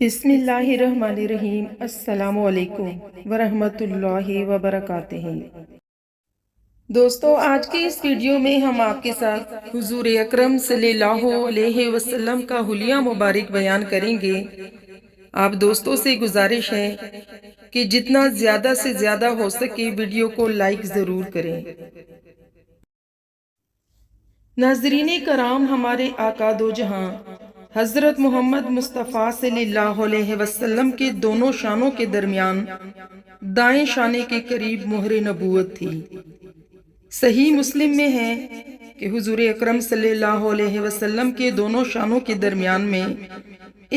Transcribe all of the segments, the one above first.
بسم اللہ الرحمن الرحیم۔ السلام علیکم ورحمۃ اللہ وبرکاتہ۔ دوستو، آج کی اس ویڈیو میں ہم آپ کے ساتھ حضور اکرم صلی اللہ علیہ وسلم کا حلیہ مبارک بیان کریں گے۔ آپ دوستوں سے گزارش ہے کہ جتنا زیادہ سے زیادہ ہو سکے ویڈیو کو لائک ضرور کریں۔ ناظرین کرام، ہمارے آقا دو جہاں حضرت محمد مصطفیٰ صلی اللہ علیہ وسلم کے دونوں شانوں کے درمیان دائیں شانے کے قریب مہر نبوت تھی۔ صحیح مسلم میں ہے کہ حضور اکرم صلی اللہ علیہ وسلم کے دونوں شانوں کے درمیان میں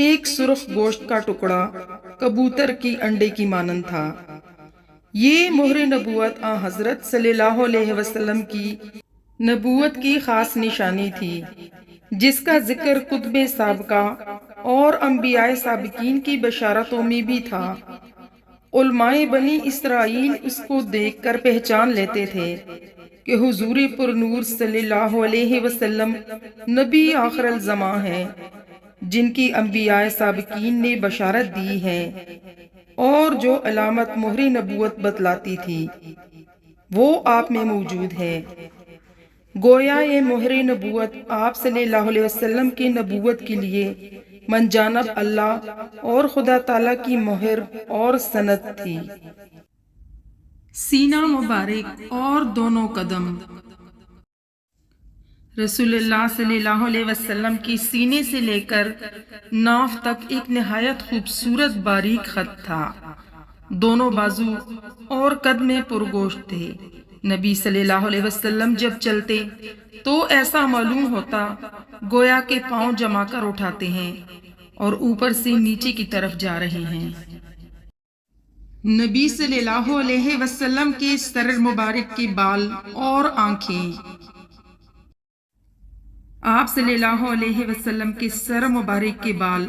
ایک سرخ گوشت کا ٹکڑا کبوتر کی انڈے کی مانند تھا۔ یہ مہر نبوت حضرت صلی اللہ علیہ وسلم کی نبوت کی خاص نشانی تھی، جس کا ذکر کتب سابقہ اور انبیاء سابقین کی بشارتوں میں بھی تھا۔ علماء بنی اسرائیل اس کو دیکھ کر پہچان لیتے تھے کہ حضور پر نور صلی اللہ علیہ وسلم نبی آخر الزماں ہیں، جن کی انبیاء سابقین نے بشارت دی ہے اور جو علامت مہر نبوت بتلاتی تھی وہ آپ میں موجود ہے۔ گویا یہ مہر نبوت آپ صلی اللہ علیہ وسلم کی نبوت کے لیے من جانب اللہ اور خدا تعالیٰ کی مہر اور سند تھی۔ سینہ مبارک اور دونوں قدم۔ رسول اللہ صلی اللہ علیہ وسلم کی سینے سے لے کر ناف تک ایک نہایت خوبصورت باریک خط تھا۔ دونوں بازو اور قد میں پرگوشت تھے۔ نبی صلی اللہ علیہ وسلم جب چلتے تو ایسا معلوم ہوتا گویا کہ پاؤں جما کر اٹھاتے ہیں اور اوپر سے نیچے کی طرف جا رہے ہیں۔ نبی صلی اللہ علیہ وسلم کے سر مبارک کے بال اور آنکھیں۔ آپ صلی اللہ علیہ وسلم کے سر مبارک کے بال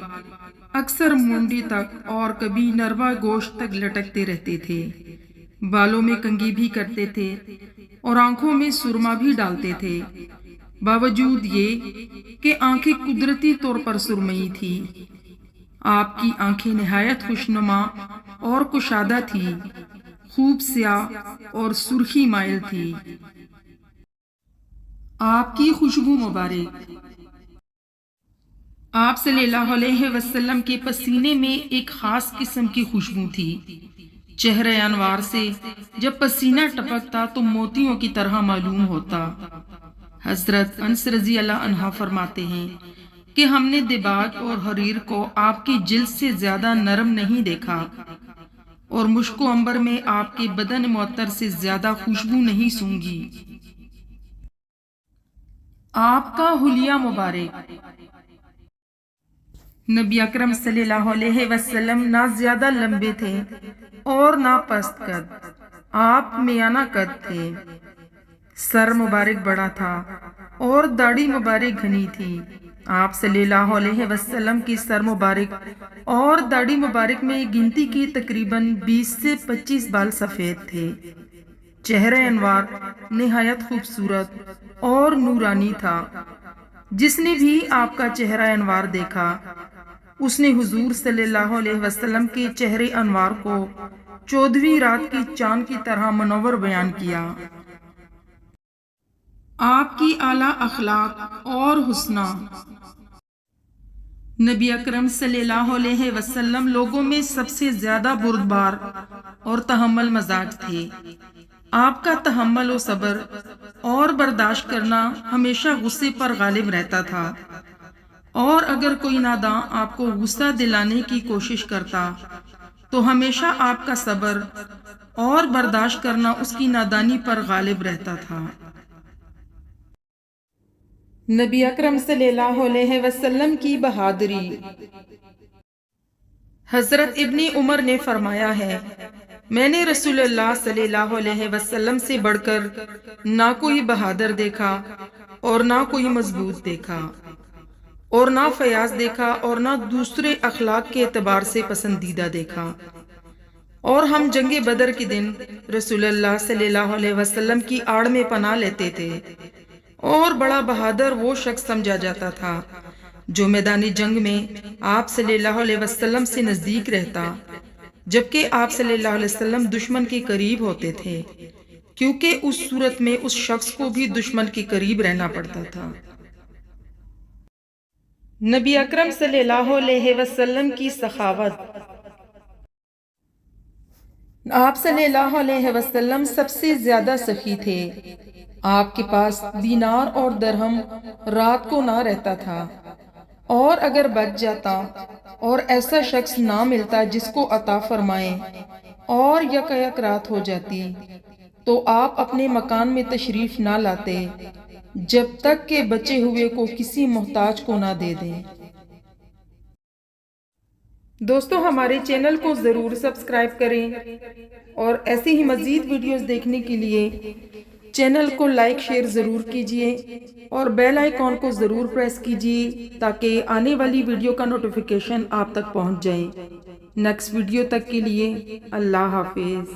اکثر مونڈی تک اور کبھی نروا گوشت تک لٹکتے رہتے تھے۔ بالوں میں کنگھی بھی کرتے تھے اور آنکھوں میں سرما بھی ڈالتے تھے۔ باوجود یہ کہ آنکھیں قدرتی طور پر سرمئی تھی، آپ کی آنکھیں نہایت خوشنما اور کشادہ تھی، خوب سیاہ اور سرخی مائل تھی۔ آپ کی خوشبو مبارک۔ آپ صلی اللہ علیہ وسلم کے پسینے میں ایک خاص قسم کی خوشبو تھی۔ چہرہ انوار سے جب پسینہ ٹپکتا تو موتیوں کی طرح معلوم ہوتا۔ حضرت انس رضی اللہ عنہ فرماتے ہیں کہ ہم نے دباغ اور حریر کو آپ کی جلد سے زیادہ نرم نہیں دیکھا اور مشک و عنبر میں آپ کے بدن معطر سے زیادہ خوشبو نہیں سونگھی۔ آپ کا حلیہ مبارک۔ نبی اکرم صلی اللہ علیہ وسلم نہ زیادہ لمبے تھے اور نہ پست قد، آپ میانہ قد تھے۔ سر مبارک بڑا تھا اور داڑھی مبارک گھنی تھی۔ آپ صلی اللہ علیہ وسلم کی سر مبارک اور داڑھی مبارک میں گنتی کی تقریباً 20 سے 25 بال سفید تھے۔ چہرہ انوار نہایت خوبصورت اور نورانی تھا۔ جس نے بھی آپ کا چہرہ انوار دیکھا اس نے حضور صلی اللہ علیہ وسلم کے چہرے انوار کو 14ویں رات کی چاند کی طرح منور بیان کیا۔ آپ کی اعلیٰ اخلاق اور حسنہ۔ نبی اکرم صلی اللہ علیہ وسلم لوگوں میں سب سے زیادہ بردبار اور تحمل مزاج تھے۔ آپ کا تحمل و صبر اور برداشت کرنا ہمیشہ غصے پر غالب رہتا تھا، اور اگر کوئی ناداں آپ کو غصہ دلانے کی کوشش کرتا تو ہمیشہ آپ کا صبر اور برداشت کرنا اس کی نادانی پر غالب رہتا تھا۔ نبی اکرم صلی اللہ علیہ وسلم کی بہادری۔ حضرت ابن عمر نے فرمایا ہے، میں نے رسول اللہ صلی اللہ علیہ وسلم سے بڑھ کر نہ کوئی بہادر دیکھا اور نہ کوئی مضبوط دیکھا اور نہ فیاض دیکھا اور نہ دوسرے اخلاق کے اعتبار سے پسندیدہ دیکھا۔ اور ہم جنگ بدر کے دن رسول اللہ صلی اللہ علیہ وسلم کی آڑ میں پناہ لیتے تھے اور بڑا بہادر وہ شخص سمجھا جاتا تھا جو میدان جنگ میں آپ صلی اللہ علیہ وسلم سے نزدیک رہتا، جبکہ آپ صلی اللہ علیہ وسلم دشمن کے قریب ہوتے تھے، کیونکہ اس صورت میں اس شخص کو بھی دشمن کے قریب رہنا پڑتا تھا۔ نبی اکرم صلی اللہ علیہ وسلم کی سخاوت۔ آپ صلی اللہ علیہ وسلم سب سے زیادہ سخی تھے۔ آپ کے پاس دینار اور درہم رات کو نہ رہتا تھا، اور اگر بچ جاتا اور ایسا شخص نہ ملتا جس کو عطا فرمائیں اور یک رات ہو جاتی، تو آپ اپنے مکان میں تشریف نہ لاتے جب تک کہ بچے ہوئے کو کسی محتاج کو نہ دے دیں۔ دوستو، ہمارے چینل کو ضرور سبسکرائب کریں اور ایسی ہی مزید ویڈیوز دیکھنے کے لیے چینل کو لائک شیئر ضرور کیجئے اور بیل آئیکن کو ضرور پریس کیجئے تاکہ آنے والی ویڈیو کا نوٹیفیکیشن آپ تک پہنچ جائے۔ نیکسٹ ویڈیو تک کے لیے اللہ حافظ۔